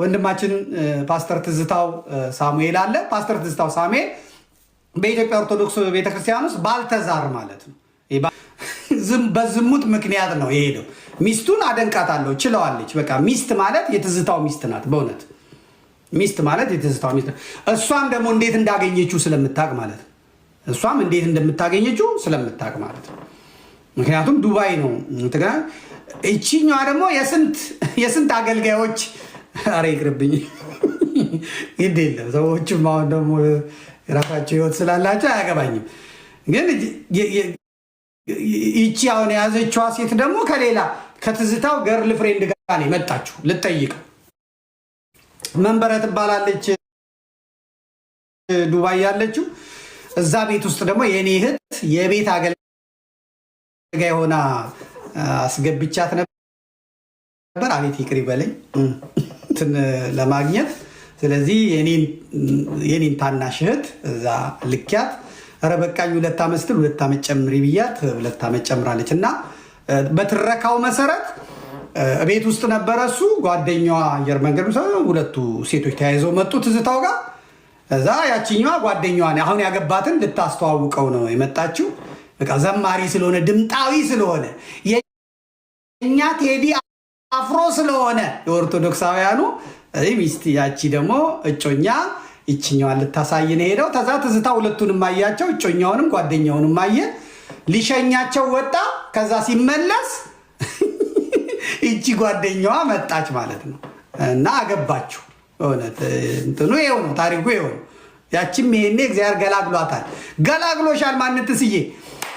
ወንድማችን ፓስተር ትዝታው ሳሙኤል አለ። ፓስተር ትዝታው ሳሙኤል በኢትዮጵያ ኦርቶዶክስ ቤተክርስቲያን ውስጥ ባልተዛር ማለት ነው። በዝሙት ምክንያት ነው የሄደው። ሚስቱን አደንቃታለሁ፣ ችለዋለች። በቃ ሚስት ማለት የትዝታው ሚስት ናት። በእውነት ሚስት ማለት የትዝታው ሚስት። እሷም ደግሞ እንዴት እንዳገኘችው ስለምታቅ ማለት ነው። እሷም እንዴት እንደምታገኘችው ስለምታቅ ማለት ነው። ምክንያቱም ዱባይ ነው። እቺኛዋ ደግሞ የስንት አገልጋዮች ኧረ ይቅርብኝ፣ ግድ የለም ሰዎችም አሁን ደግሞ የራሳቸው ህይወት ስላላቸው አያገባኝም። ግን ይቺ አሁን የያዘችዋ ሴት ደግሞ ከሌላ ከትዝታው ገርል ፍሬንድ ጋር ነው የመጣችው ልጠይቀው። መንበረ ትባላለች ዱባይ ያለችው። እዛ ቤት ውስጥ ደግሞ የኔ እህት የቤት አገልጋይ ሆና አስገብቻት ነበር። አቤት ይቅር ይበለኝ እንትን ለማግኘት። ስለዚህ የኔን ታናሽ እህት እዛ ልኪያት፣ ኧረ በቃኝ 2 ዓመት ስትል 2 ዓመት ጨምሪ ብያት 2 ዓመት ጨምራለች። እና በትረካው መሰረት ቤት ውስጥ ነበረ እሱ፣ ጓደኛዋ አየር መንገድ ሁለቱ ሴቶች ተያይዘው መጡ ትዝታው ጋር። እዛ ያቺኛዋ ጓደኛዋ አሁን ያገባትን ልታስተዋውቀው ነው የመጣችው። በቃ ዘማሪ ስለሆነ ድምጣዊ ስለሆነ የኛ ቴዲ አፍሮ ስለሆነ የኦርቶዶክሳውያኑ ሚስት፣ ያቺ ደግሞ እጮኛ ይችኛዋን ልታሳይን ሄደው። ተዛ ትዝታ ሁለቱንም አያቸው፣ እጮኛውንም ጓደኛውንም አየ። ሊሸኛቸው ወጣ። ከዛ ሲመለስ ይቺ ጓደኛዋ መጣች ማለት ነው እና አገባችሁ። እውነት እንትኑ ይኸው ነው ታሪኩ፣ ይኸው ነው። ያቺም ይሄኔ እግዚአብሔር ገላግሏታል። ገላግሎሻል ማንትስዬ።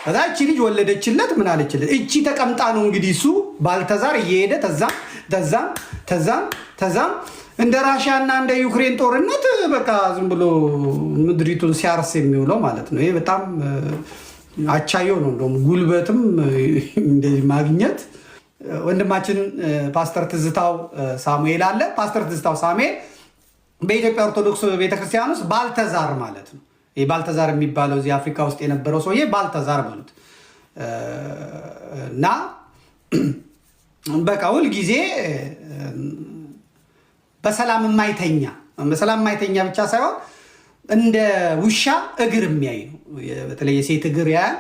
ከዛ እቺ ልጅ ወለደችለት። ምን አለችለት? እቺ ተቀምጣ ነው እንግዲህ እሱ ባልተዛር እየሄደ ተዛም እንደ ራሽያና እንደ ዩክሬን ጦርነት በቃ ዝም ብሎ ምድሪቱን ሲያርስ የሚውለው ማለት ነው። ይሄ በጣም አቻየው ነው። እንደውም ጉልበትም እንደዚህ ማግኘት። ወንድማችን ፓስተር ትዝታው ሳሙኤል አለ። ፓስተር ትዝታው ሳሙኤል በኢትዮጵያ ኦርቶዶክስ ቤተክርስቲያን ውስጥ ባልተዛር ማለት ነው። ይህ ባልተዛር የሚባለው እዚህ አፍሪካ ውስጥ የነበረው ሰውዬ ባልተዛር በሉት እና በቃ ሁልጊዜ በሰላም የማይተኛ ብቻ ሳይሆን እንደ ውሻ እግር የሚያይ ነው። በተለይ የሴት እግር ያያል።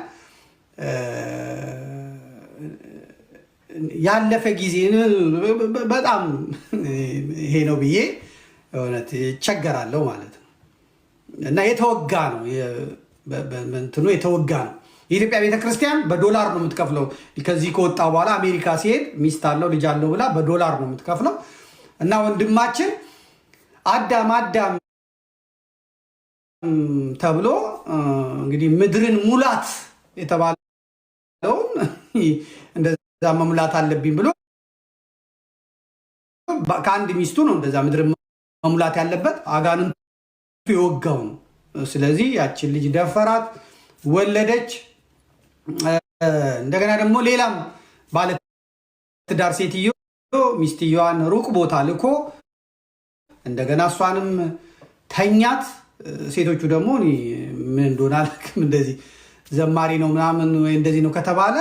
ያለፈ ጊዜ በጣም ይሄ ነው ብዬ እውነት ይቸገራለሁ ማለት ነው። እና የተወጋ ነው እንትኑ የተወጋ ነው። የኢትዮጵያ ቤተክርስቲያን በዶላር ነው የምትከፍለው። ከዚህ ከወጣ በኋላ አሜሪካ ሲሄድ ሚስት አለው ልጅ አለው ብላ በዶላር ነው የምትከፍለው። እና ወንድማችን አዳም ተብሎ እንግዲህ ምድርን ሙላት የተባለውን እንደዛ መሙላት አለብኝ ብሎ ከአንድ ሚስቱ ነው እንደዛ ምድርን መሙላት ያለበት። አጋንንቱ የወጋው ነው። ስለዚህ ያችን ልጅ ደፈራት፣ ወለደች። እንደገና ደግሞ ሌላም ባለትዳር ሴትዮ ሚስትየዋን ሩቅ ቦታ ልኮ እንደገና እሷንም ተኛት። ሴቶቹ ደግሞ ምን እንደሆነ አላውቅም፣ እንደዚህ ዘማሪ ነው ምናምን ወይ እንደዚህ ነው ከተባለ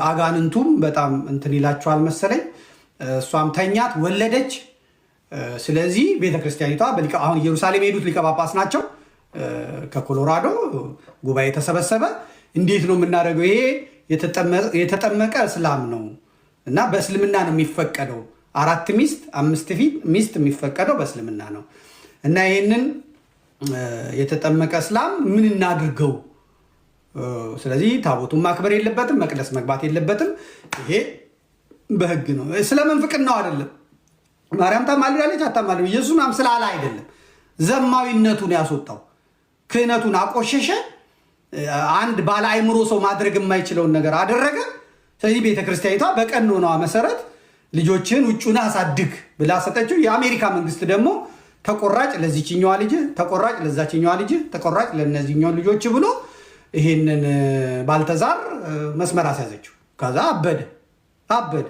አጋንንቱም በጣም እንትን ይላቸዋል መሰለኝ። እሷም ተኛት፣ ወለደች። ስለዚህ ቤተክርስቲያኒቷ አሁን ኢየሩሳሌም የሄዱት ሊቀ ጳጳስ ናቸው ከኮሎራዶ ጉባኤ ተሰበሰበ። እንዴት ነው የምናደርገው? ይሄ የተጠመቀ እስላም ነው እና በእስልምና ነው የሚፈቀደው። 4 ሚስት 5 ሚስት የሚፈቀደው በእስልምና ነው እና ይህንን የተጠመቀ እስላም ምን እናድርገው? ስለዚህ ታቦቱን ማክበር የለበትም፣ መቅደስ መግባት የለበትም። ይሄ በህግ ነው። ስለምንፍቅናው አይደለም። ማርያም ታማልዳለች አታማልድ ኢየሱስ ምናምን ስላለ አይደለም። ዘማዊነቱን ያስወጣው ክህነቱን አቆሸሸ። አንድ ባለ አይምሮ ሰው ማድረግ የማይችለውን ነገር አደረገ። ስለዚህ ቤተክርስቲያኒቷ በቀኖናዋ መሰረት ልጆችን ውጩን አሳድግ ብላ ሰጠችው። የአሜሪካ መንግስት ደግሞ ተቆራጭ ለዚህኛዋ ልጅ፣ ተቆራጭ ለዛችኛዋ ልጅ፣ ተቆራጭ ለነዚህኛው ልጆች ብሎ ይሄንን ባልተዛር መስመር አስያዘችው። ከዛ አበደ።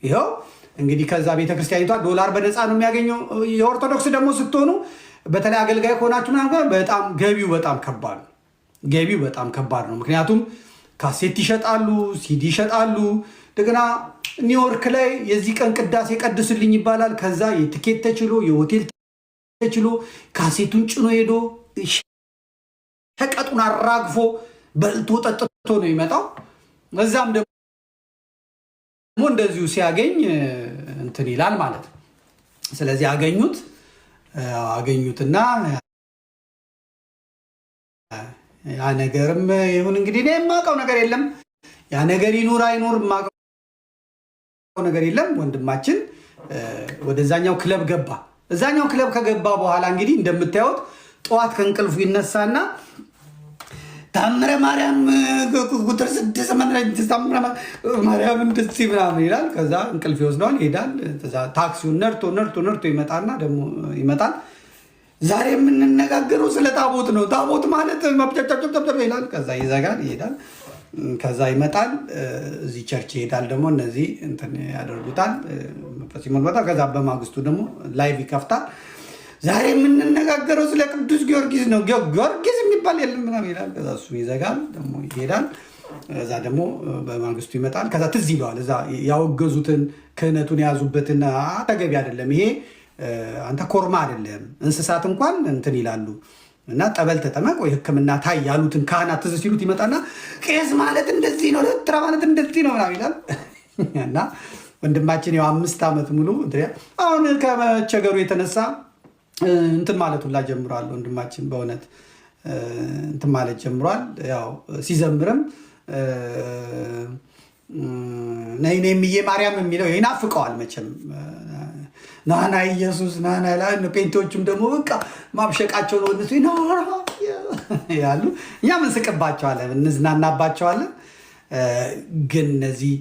ይኸው እንግዲህ ከዛ ቤተክርስቲያኒቷ ዶላር በነፃ ነው የሚያገኘው። የኦርቶዶክስ ደግሞ ስትሆኑ በተለይ አገልጋይ ከሆናችሁ ምናምን በጣም ገቢው በጣም ከባድ ነው። ምክንያቱም ካሴት ይሸጣሉ፣ ሲዲ ይሸጣሉ፣ እንደገና ኒውዮርክ ላይ የዚህ ቀን ቅዳሴ ቀድስልኝ ይባላል። ከዛ የትኬት ተችሎ የሆቴል ተችሎ ካሴቱን ጭኖ ሄዶ ሸቀጡን አራግፎ በልቶ ጠጥቶ ነው ይመጣው። እዛም ደግሞ እንደዚሁ ሲያገኝ እንትን ይላል ማለት ነው። ስለዚህ አገኙትና ያ ነገርም ይሁን እንግዲህ እኔ የማውቀው ነገር የለም። ያ ነገር ይኑር አይኑር የማውቀው ነገር የለም። ወንድማችን ወደዛኛው ክለብ ገባ። እዛኛው ክለብ ከገባ በኋላ እንግዲህ እንደምታዩት ጠዋት ከእንቅልፉ ይነሳና ታምረ ማርያም ቁጥር 6 ታምረ ማርያም እንደዚህ ምናምን ይላል። ከዛ እንቅልፍ ይወስደዋል፣ ይሄዳል። ታክሲውን ነርቶ ይመጣና ደግሞ ይመጣል። ዛሬ የምንነጋገረው ስለ ታቦት ነው። ታቦት ማለት መብጨብጨብጨብጨብ ይላል። ከዛ ይዘጋል፣ ይሄዳል። ከዛ ይመጣል፣ እዚህ ቸርች ይሄዳል። ደግሞ እነዚህ እንትን ያደርጉታል፣ መንፈስ ይሞላታል። ከዛ በማግስቱ ደግሞ ላይቭ ይከፍታል። ዛሬ የምንነጋገረው ስለ ቅዱስ ጊዮርጊስ ነው። ጊዮርጊስ የሚባል የለም ምናምን ይላል። ከዛ እሱ ይዘጋል፣ ደግሞ ይሄዳል። ከዛ ደግሞ በማግስቱ ይመጣል። ከዛ ትዝ ይለዋል እዛ ያወገዙትን ክህነቱን የያዙበትን ተገቢ አይደለም ይሄ አንተ ኮርማ አይደለም እንስሳት እንኳን እንትን ይላሉ እና ጠበል ተጠመቅ ወይ ሕክምና ታይ ያሉትን ካህናት ትዝ ሲሉት ይመጣና ቄስ ማለት እንደዚህ ነው፣ ለትራ ማለት እንደዚህ ነው ምናምን ይላል። እና ወንድማችን ያው 5 ዓመት ሙሉ አሁን ከመቸገሩ የተነሳ እንትን ማለት ሁላ ጀምሯል። ወንድማችን በእውነት እንትን ማለት ጀምሯል። ያው ሲዘምርም ነይ እምዬ ማርያም የሚለው ይናፍቀዋል መቼም ናና ኢየሱስ ናና ፔንቶቹም ደግሞ በቃ ማብሸቃቸው ነው እነሱ ያሉ። እኛም እንስቅባቸዋለን፣ እንዝናናባቸዋለን። ግን እነዚህ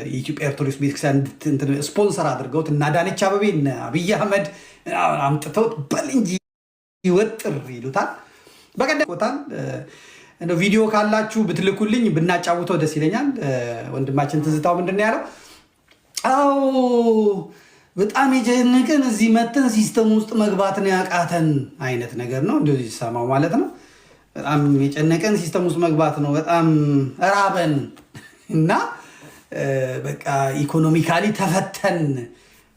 የኢትዮጵያ ኦርቶዶክስ ቤተክርስቲያን ስፖንሰር አድርገውት እና አዳነች አቤቤ እና አብይ አህመድ አምጥተውት በል እንጂ ይወጥር ይሉታል። በቀደም ቆታል ቪዲዮ ካላችሁ ብትልኩልኝ ብናጫውተው ደስ ይለኛል። ወንድማችን ትዝታው ምንድን ነው ያለው? አዎ በጣም የጀነቀን እዚህ መተን ሲስተም ውስጥ መግባት ነው ያቃተን አይነት ነገር ነው እንደዚህ ሲሰማው ማለት ነው። በጣም የጨነቀን ሲስተም ውስጥ መግባት ነው፣ በጣም ራበን እና በቃ ኢኮኖሚካሊ ተፈተን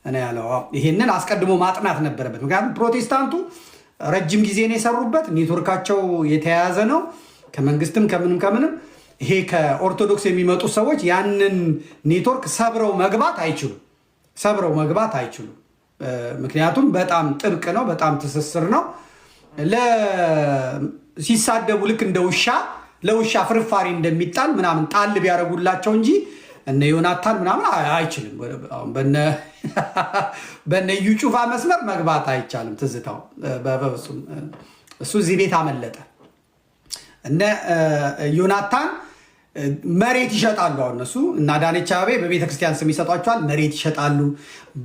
ነው ያለው። ይሄንን አስቀድሞ ማጥናት ነበረበት። ምክንያቱም ፕሮቴስታንቱ ረጅም ጊዜ ነው የሰሩበት፣ ኔትወርካቸው የተያያዘ ነው ከመንግስትም ከምንም። ይሄ ከኦርቶዶክስ የሚመጡ ሰዎች ያንን ኔትወርክ ሰብረው መግባት አይችሉም። ምክንያቱም በጣም ጥብቅ ነው፣ በጣም ትስስር ነው። ሲሳደቡ ልክ እንደ ውሻ ለውሻ ፍርፋሪ እንደሚጣል ምናምን ጣል ቢያደርጉላቸው እንጂ እነ ዮናታን ምናምን አይችልም። በነ እዩ ጩፋ መስመር መግባት አይቻልም። ትዝታው በፍጹም እሱ እዚህ ቤት አመለጠ። እነ ዮናታን መሬት ይሸጣሉ። አሁን እነሱ እና አዳነች አቤቤ በቤተክርስቲያን ስም ይሰጧቸዋል፣ መሬት ይሸጣሉ።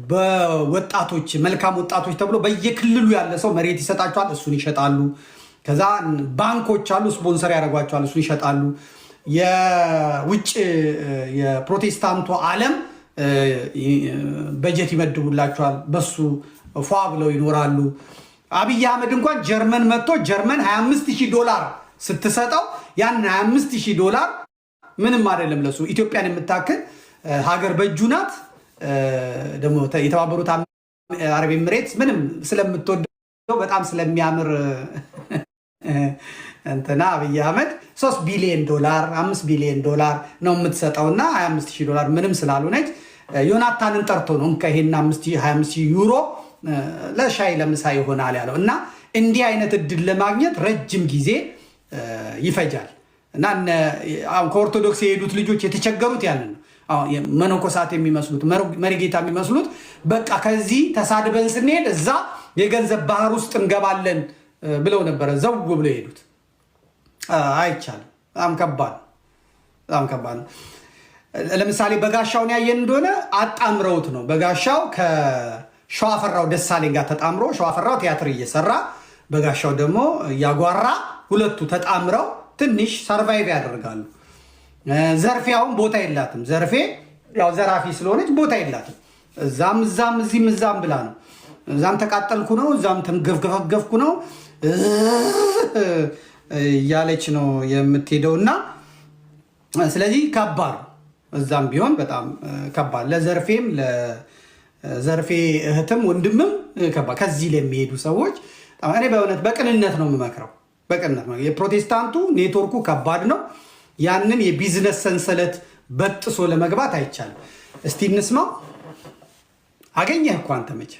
በወጣቶች መልካም ወጣቶች ተብሎ በየክልሉ ያለ ሰው መሬት ይሰጣቸዋል፣ እሱን ይሸጣሉ። ከዛ ባንኮች አሉ፣ ስፖንሰር ያደርጓቸዋል፣ እሱን ይሸጣሉ። የውጭ የፕሮቴስታንቱ ዓለም በጀት ይመድቡላቸዋል፣ በሱ ፏ ብለው ይኖራሉ። አብይ አህመድ እንኳን ጀርመን መጥቶ ጀርመን $25,000 ስትሰጠው ያን $25,000 ምንም አይደለም ለሱ። ኢትዮጵያን የምታክል ሀገር በእጁ ናት። ደግሞ የተባበሩት አረብ ኤምሬትስ ምንም ስለምትወደው በጣም ስለሚያምር እንትና አብይ አህመድ $3 ቢሊዮን $5 ቢሊዮን ነው የምትሰጠው እና $25,000 ምንም ስላልሆነች ዮናታንን ጠርቶ ነው ይሄን 25,000 ዩሮ ለሻይ ለምሳ ይሆናል ያለው። እና እንዲህ አይነት እድል ለማግኘት ረጅም ጊዜ ይፈጃል። እና ከኦርቶዶክስ የሄዱት ልጆች የተቸገሩት ያንን ነው። መነኮሳት የሚመስሉት መሪጌታ የሚመስሉት በቃ ከዚህ ተሳድበን ስንሄድ እዛ የገንዘብ ባህር ውስጥ እንገባለን ብለው ነበረ ዘው ብለው የሄዱት። አይቻልም። በጣም ከባድ ነው። ለምሳሌ በጋሻውን ያየን እንደሆነ አጣምረውት ነው። በጋሻው ከሸዋፈራው ደሳለኝ ጋር ተጣምሮ ሸዋፈራው ቲያትር እየሰራ በጋሻው ደግሞ እያጓራ ሁለቱ ተጣምረው ትንሽ ሰርቫይቭ ያደርጋሉ። ዘርፌያውን ቦታ የላትም። ዘርፌ ያው ዘራፊ ስለሆነች ቦታ የላትም። እዛም እዚህም ብላ ነው። እዛም ተቃጠልኩ ነው፣ እዛም ተገፍገፍኩ ነው እያለች ነው የምትሄደው። እና ስለዚህ ከባድ እዛም ቢሆን በጣም ከባድ ለዘርፌም ለዘርፌ እህትም ወንድምም ከባድ ከዚህ ለሚሄዱ ሰዎች እኔ በእውነት በቅንነት ነው የምመክረው። በቅንነት ነው። የፕሮቴስታንቱ ኔትወርኩ ከባድ ነው። ያንን የቢዝነስ ሰንሰለት በጥሶ ለመግባት አይቻልም። እስቲ እንስማው። አገኘህ እኮ አንተ መቼም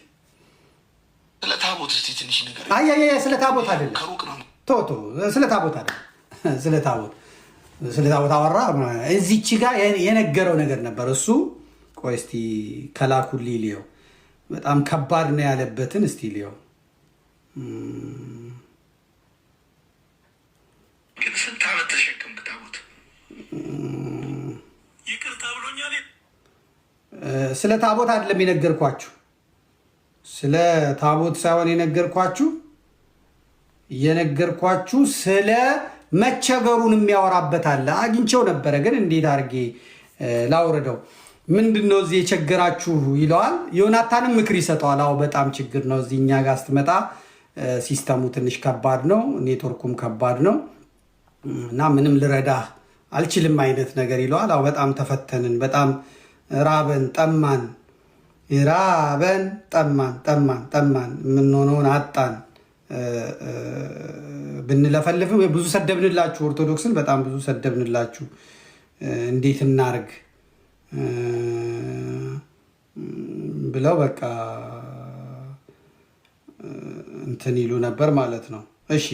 ስለ ታቦት እስቲ ትንሽ ነገር ስለ ታቦት አይደለም ከሩቅ ነው ቶቶ ስለ ታቦት አይደለም ስለ ታቦት አወራ። እዚች ጋር የነገረው ነገር ነበር እሱ። ቆይ እስቲ ከላኩልኝ ልየው። በጣም ከባድ ነው ያለበትን እስቲ ልየው። ግን ስንት ዓመት ተሸከምክ ታቦት? ይቅርታ ብሎኛል። ስለ ታቦት አይደለም የነገርኳችሁ፣ ስለ ታቦት ሳይሆን የነገርኳችሁ ስለ መቸገሩን የሚያወራበት አለ። አግኝቼው ነበረ ግን እንዴት አድርጌ ላውረደው? ምንድነው እዚህ የቸገራችሁ ይለዋል። ዮናታንም ምክር ይሰጠዋል። አዎ በጣም ችግር ነው እዚህ እኛ ጋር ስትመጣ ሲስተሙ ትንሽ ከባድ ነው፣ ኔትወርኩም ከባድ ነው እና ምንም ልረዳህ አልችልም አይነት ነገር ይለዋል። አዎ በጣም ተፈተንን፣ በጣም ራበን ጠማን፣ የምንሆነውን አጣን። ብንለፈልፍም ብዙ ሰደብንላችሁ፣ ኦርቶዶክስን በጣም ብዙ ሰደብንላችሁ፣ እንዴት እናርግ ብለው በቃ እንትን ይሉ ነበር ማለት ነው። እሺ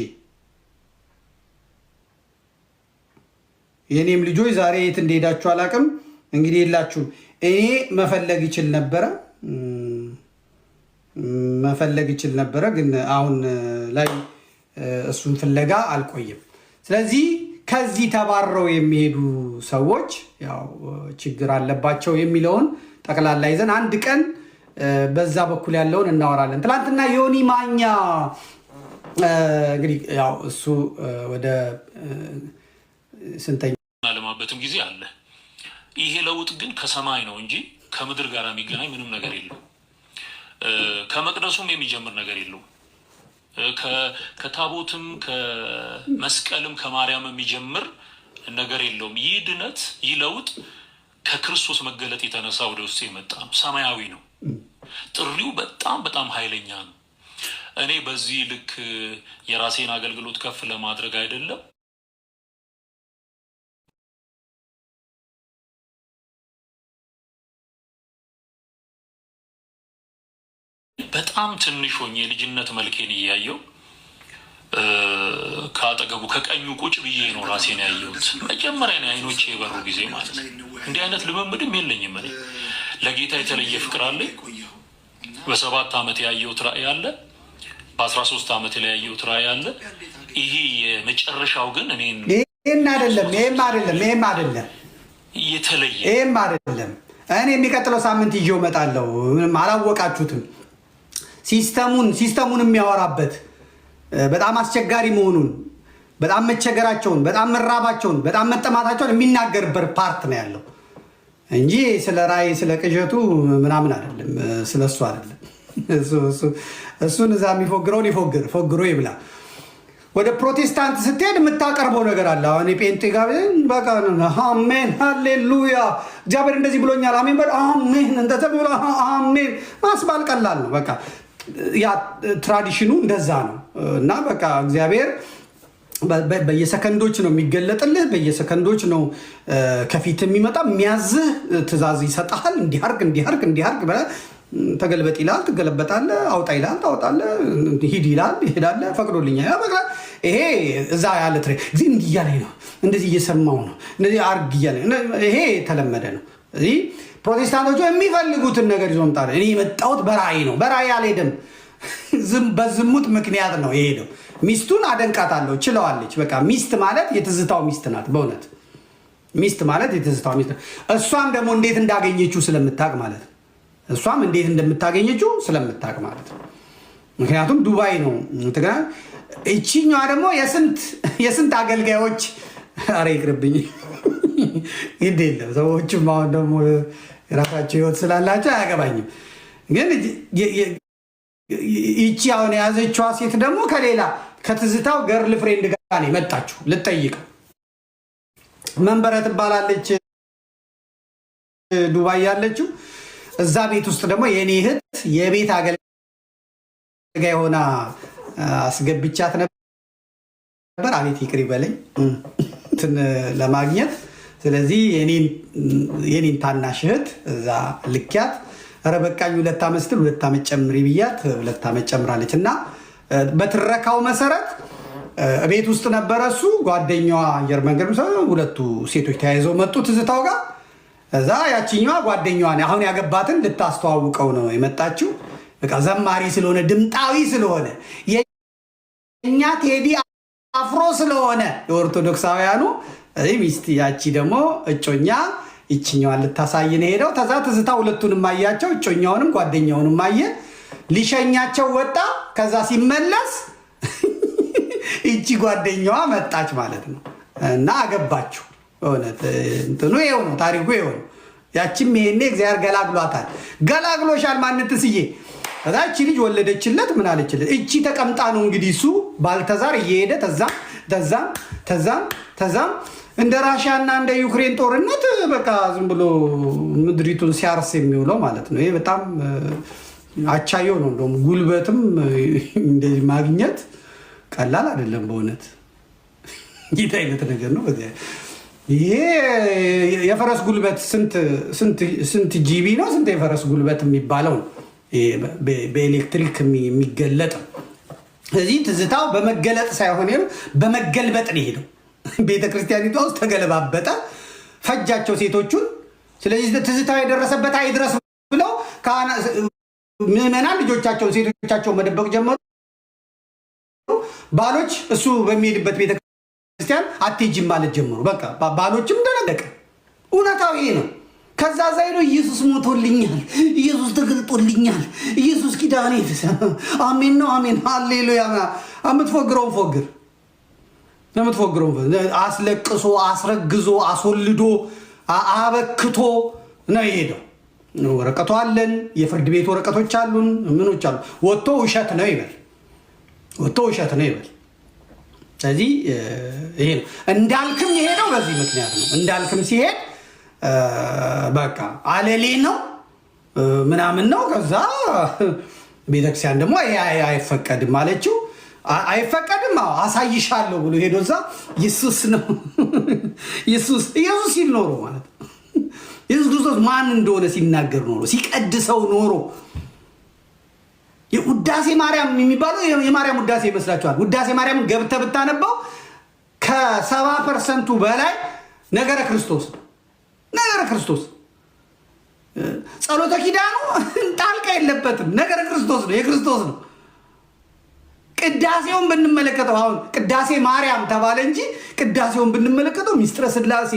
የኔም ልጆች ዛሬ የት እንደሄዳችሁ አላቅም። እንግዲህ የላችሁም። እኔ መፈለግ ይችል ነበረ ግን አሁን ላይ እሱን ፍለጋ አልቆይም። ስለዚህ ከዚህ ተባረው የሚሄዱ ሰዎች ያው ችግር አለባቸው የሚለውን ጠቅላላ ይዘን አንድ ቀን በዛ በኩል ያለውን እናወራለን። ትናንትና ዮኒ ማኛ እንግዲህ ያው እሱ ወደ ስንተኛ ለማበትም ጊዜ አለ። ይሄ ለውጥ ግን ከሰማይ ነው እንጂ ከምድር ጋር የሚገናኝ ምንም ነገር የለው። ከመቅደሱም የሚጀምር ነገር የለው። ከታቦትም ከመስቀልም ከማርያም የሚጀምር ነገር የለውም። ይህ ድነት ይህ ለውጥ ከክርስቶስ መገለጥ የተነሳ ወደ ውስጥ የመጣ ነው። ሰማያዊ ነው። ጥሪው በጣም በጣም ኃይለኛ ነው። እኔ በዚህ ልክ የራሴን አገልግሎት ከፍ ለማድረግ አይደለም። በጣም ትንሽ ሆኜ የልጅነት መልኬን እያየው ከአጠገቡ ከቀኙ ቁጭ ብዬ ነው ራሴን ያየሁት። መጀመሪያ ነው አይኖቼ የበሩ ጊዜ ማለት ነው። እንዲህ አይነት ልምምድም የለኝም እኔ። ለጌታ የተለየ ፍቅር አለኝ። በ7 ዓመት ያየሁት ራእይ አለ። በ13 ዓመት ላይ ያየሁት ራእይ አለ። ይሄ የመጨረሻው ግን እኔን ይሄም አይደለም የተለየ ይሄም አይደለም። እኔ የሚቀጥለው ሳምንት ይዤው እመጣለሁ። ምንም አላወቃችሁትም። ሲስተሙን የሚያወራበት በጣም አስቸጋሪ መሆኑን፣ በጣም መቸገራቸውን፣ በጣም መራባቸውን፣ በጣም መጠማታቸውን የሚናገርበት ፓርት ነው ያለው እንጂ ስለ ራእይ ስለ ቅዠቱ ምናምን አይደለም። ስለሱ አይደለም። እሱን እዛ የሚፎግረውን ፎግሮ ይብላ። ወደ ፕሮቴስታንት ስትሄድ የምታቀርበው ነገር አለ። አሁን ጴንጤ ጋር በቃ አሜን ሃሌሉያ እግዚአብሔር እንደዚህ ብሎኛል አሜን በል አሜን እንደተብሎ አሜን ማስባል ቀላል ነው። በቃ ያ ትራዲሽኑ እንደዛ ነው እና በቃ እግዚአብሔር በየሰከንዶች ነው የሚገለጥልህ። በየሰከንዶች ነው ከፊት የሚመጣ የሚያዝህ ትእዛዝ ይሰጣል። እንዲያርግ ብለህ ተገልበጥ ይላል፣ ትገለበጣለህ። አውጣ ይላል፣ ታወጣለህ። ሂድ ይላል፣ ይሄዳለህ። ፈቅዶልኛል። በቃ ይሄ እዛ ያለ ትሬ እዚህ እንዲህ እያለኝ ነው፣ እንደዚህ እየሰማው ነው፣ እንደዚህ አርግ እያለኝ ይሄ የተለመደ ነው። እዚህ ፕሮቴስታንቶቹ የሚፈልጉትን ነገር ይዞ መጣ። እኔ የመጣሁት በራእይ ነው። በራእይ አልሄድም። በዝሙት ምክንያት ነው የሄደው። ሚስቱን አደንቃታለሁ፣ ችለዋለች። በቃ ሚስት ማለት የትዝታው ሚስት ናት። በእውነት ሚስት ማለት የትዝታው ሚስት ናት። እሷም ደግሞ እንዴት እንዳገኘችው ስለምታውቅ ማለት ነው። እሷም እንዴት እንደምታገኘችው ስለምታውቅ ማለት ነው። ምክንያቱም ዱባይ ነው ትግራይ። እቺኛዋ ደግሞ የስንት አገልጋዮች ኧረ ይቅርብኝ ግድ የለም። ሰዎችም አሁን ደግሞ የራሳቸው ህይወት ስላላቸው አያገባኝም። ግን ይቺ አሁን የያዘችዋ ሴት ደግሞ ከሌላ ከትዝታው ገርል ፍሬንድ ጋር ነው የመጣችው ልጠይቀው። መንበረ ትባላለች። ዱባይ ያለችው። እዛ ቤት ውስጥ ደግሞ የኔ እህት የቤት አገልጋይ ሆና አስገብቻት ነበር። አቤት ይቅር ይበለኝ እንትን ለማግኘት። ስለዚህ የኔን ታናሽ እህት እዛ ልኪያት፣ ኧረ በቃኝ 2 ዓመት ስትል 2 ዓመት ጨምሪ ብያት 2 ዓመት ጨምራለች። እና በትረካው መሰረት ቤት ውስጥ ነበረ እሱ፣ ጓደኛዋ አየር መንገድ ሁለቱ ሴቶች ተያይዘው መጡ ትዝታው ጋር። እዛ ያችኛዋ ጓደኛዋን አሁን ያገባትን ልታስተዋውቀው ነው የመጣችው። በቃ ዘማሪ ስለሆነ ድምጣዊ ስለሆነ የኛ ቴዲ አፍሮ ስለሆነ የኦርቶዶክሳውያኑ ሚስት፣ ያቺ ደግሞ እጮኛ ይችኛዋን ልታሳይ ነው ሄደው። ተዛ ትዝታ ሁለቱንም አያቸው፣ እጮኛውንም ጓደኛውንም አየ። ሊሸኛቸው ወጣ። ከዛ ሲመለስ እቺ ጓደኛዋ መጣች ማለት ነው እና አገባችሁ። እውነት እንትኑ ይኸው ነው ታሪኩ፣ ይኸው ነው። ያቺም ይሄኔ እግዚአብሔር ገላግሏታል። ገላግሎሻል ማንትስዬ። ከዛ እቺ ልጅ ወለደችለት። ምን አለችለት? እቺ ተቀምጣ ነው እንግዲህ እሱ ባልተዛር እየሄደ ተዛም እንደ ራሽያና እንደ ዩክሬን ጦርነት በቃ ዝም ብሎ ምድሪቱን ሲያርስ የሚውለው ማለት ነው። ይሄ በጣም አቻየው ነው። እንደውም ጉልበትም እንደዚህ ማግኘት ቀላል አይደለም በእውነት። ይህ አይነት ነገር ነው። ይሄ የፈረስ ጉልበት ስንት ጂቢ ነው? ስንት የፈረስ ጉልበት የሚባለው ነው በኤሌክትሪክ የሚገለጥ። ስለዚህ ትዝታው በመገለጥ ሳይሆን በመገልበጥ ነው ሄደው። ቤተክርስቲያኒቷ ውስጥ ተገለባበጠ፣ ፈጃቸው ሴቶቹን። ስለዚህ ትዝታው የደረሰበት አይድረስ ብለው ምዕመናን ልጆቻቸውን ሴቶቻቸውን መደበቅ ጀመሩ። ባሎች እሱ በሚሄድበት ቤተክርስቲያን አትሄጂም ማለት ጀመሩ። በቃ ባሎችም ደነገጠ። እውነታው ይሄ ነው። ከዛ ዛይዶ ኢየሱስ ሞቶልኛል፣ ኢየሱስ ተገልጦልኛል፣ ኢየሱስ ኪዳኔ አሜን ነው አሜን ሃሌሉያ። የምትፎግረውን ፎግር፣ አስለቅሶ አስረግዞ አስወልዶ አበክቶ ነው የሄደው። ወረቀቱ አለን፣ የፍርድ ቤት ወረቀቶች አሉን፣ ምኖች አሉ። ወጥቶ ውሸት ነው ይበል። ስለዚህ ይሄ ነው። እንዳልክም የሄደው በዚህ ምክንያት ነው። እንዳልክም ሲሄድ በቃ አለሌ ነው ምናምን ነው። ከዛ ቤተክርስቲያን ደግሞ አይፈቀድም አለችው። አይፈቀድም አሳይሻለሁ ብሎ ሄዶ እዛ ኢየሱስ ነው ኢየሱስ ሲል ኖሮ ማለት ነው። ኢየሱስ ክርስቶስ ማን እንደሆነ ሲናገር ኖሮ ሲቀድሰው ኖሮ። የውዳሴ ማርያም የሚባለው የማርያም ውዳሴ ይመስላችኋል? ውዳሴ ማርያም ገብተህ ብታነባው ከ70% በላይ ነገረ ክርስቶስ ነው። ነገረ ክርስቶስ ጸሎተ ኪዳኑ ጣልቃ የለበትም። ነገረ ክርስቶስ ነው፣ የክርስቶስ ነው። ቅዳሴውን ብንመለከተው አሁን ቅዳሴ ማርያም ተባለ እንጂ ቅዳሴውን ብንመለከተው ሚስጥረ ስላሴ፣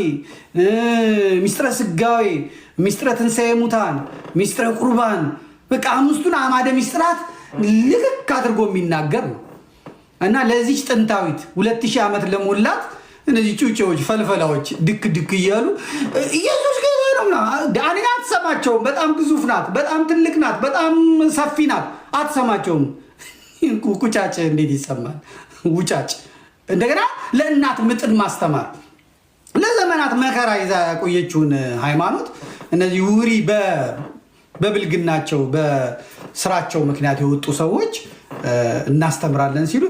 ሚስጥረ ስጋዌ፣ ሚስጥረ ትንሣኤ ሙታን፣ ሚስጥረ ቁርባን፣ በቃ 5ቱን አዕማደ ሚስጥራት ልክክ አድርጎ የሚናገር ነው እና ለዚች ጥንታዊት 2000 ዓመት ለሞላት እነዚህ ጩጬዎች ፈልፈላዎች ድክ እያሉ ኢየሱስ ጌታ ነው ዳንያ አትሰማቸውም። በጣም ግዙፍ ናት፣ በጣም ትልቅ ናት፣ በጣም ሰፊ ናት። አትሰማቸውም። ቁጫጭ እንዴት ይሰማል? ውጫጭ። እንደገና ለእናት ምጥን ማስተማር፣ ለዘመናት መከራ ይዛ ያቆየችውን ሃይማኖት እነዚህ ውሪ በብልግናቸው በስራቸው ምክንያት የወጡ ሰዎች እናስተምራለን ሲሉ